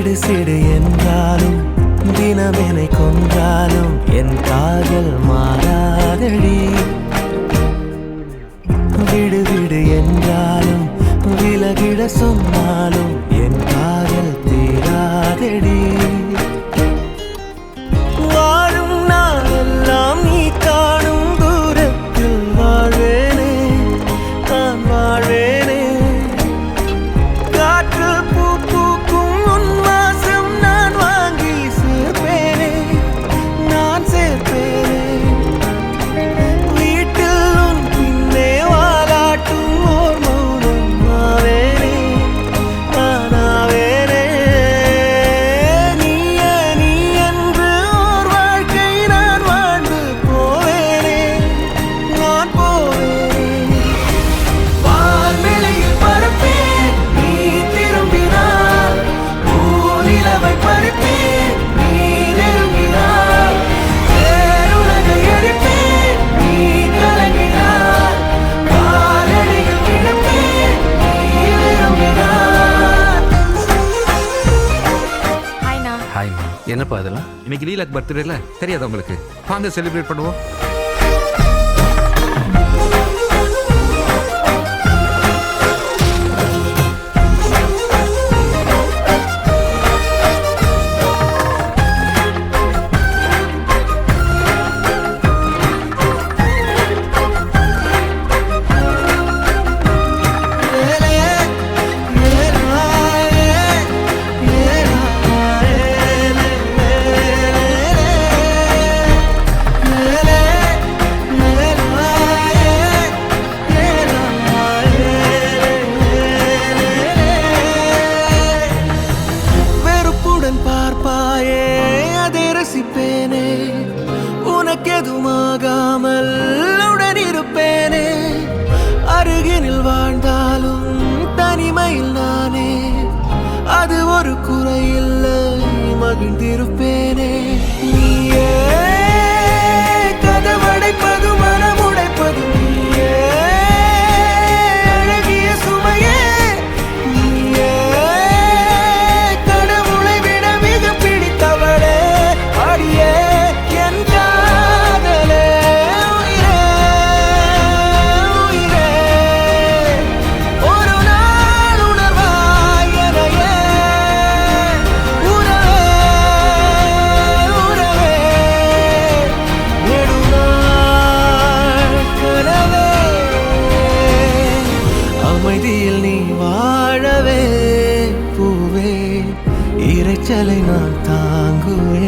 சிடு சிடு என்றாலும் தினமெனை கொன்றாலும் என் காதல் மாறாதடி. விடு விடு என்றாலும் விலகிட சொன்னாலும் என் காதல் தீராதடி. வாழும் நாளெல்லாம் நீ காணும் தூரத்தில் வாழ்வேனே, நான் வாழ்வேனே. காற்றில் பூ பூக்கும் உன் வாசம் நான் வாங்கி சேர்ப்பேனே, நான் சேர்ப்பேனே. வீட்டில் உன் பின்னே வாலாட்டும் ஓர் மௌனம் ஆவேனே, நான் ஆவேனே. நீயே நீ என்று ஓர் வாழ்க்கை நான் வாழ்ந்து போவேனே, நான் போவேனே. வான்வெளியில் பறப்பேன் நீ திரும்பினார், பூநிலவை பறிப்பேன் நீ நெருங்கினார். பேருலகை அழிப்பேன் நீ கலங்கினார், காலடியில் கிடப்பேன் நீ விரும்பினார். ஹாய்ண்ணா. ஹாய்மா, என்னப்பா அதெல்லாம்? இன்னைக்கு லீலாக் பர்த்டேல தெரியாதா உங்களுக்கு? வாங்க செலிப்ரேட் பண்ணுவோம். வெறுப்புடன் பார்ப்பாயே அதை ரசிப்பேனே, உனக்கெதுமாகாமல் உடன் இருப்பேனே. அருகினில் வாழ்ந்தாலும் தனிமையில் நானே, அது ஒரு குறையில்லை, மகிழ்ந்திருப்பேனே. நீயே கதவடைப்பது மனமுடைப்பது நீயே, அழகிய சுமையே நீயே. கடவுளை விட மிக பிடித்தவளே, அடியே என் காதலே. உயிரே உயிரே, ஒரு நாள் உணர்வாய் எனையே. உறவே உறவே, நெடுநாள் கனவே. அமைதியில் நீ வாழவே பூவே, இரைச்சலை நான் தாங்குவேன்.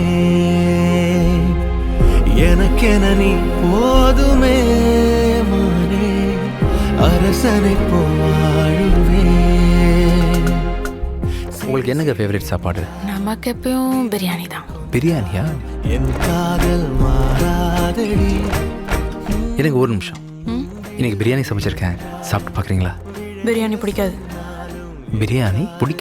எனக்கென நீ போதுமே மானே, அரசனை போவாழுவேன். உங்களுக்கு என்னங்க ஃபேவரட் சாப்பாடு? நமக்கு எப்பயும் பிரியாணி தான். பிரியாணியா? என் காதல் மாறாதடி. எனக்கு ஒரு நிமிஷம். இன்னைக்கு பிரியாணி சமைச்சிருக்கேன், சாப்பிட்டு பார்க்குறீங்களா? பிரியாணி பிடிக்காது. பிரியாணி பிடிக்க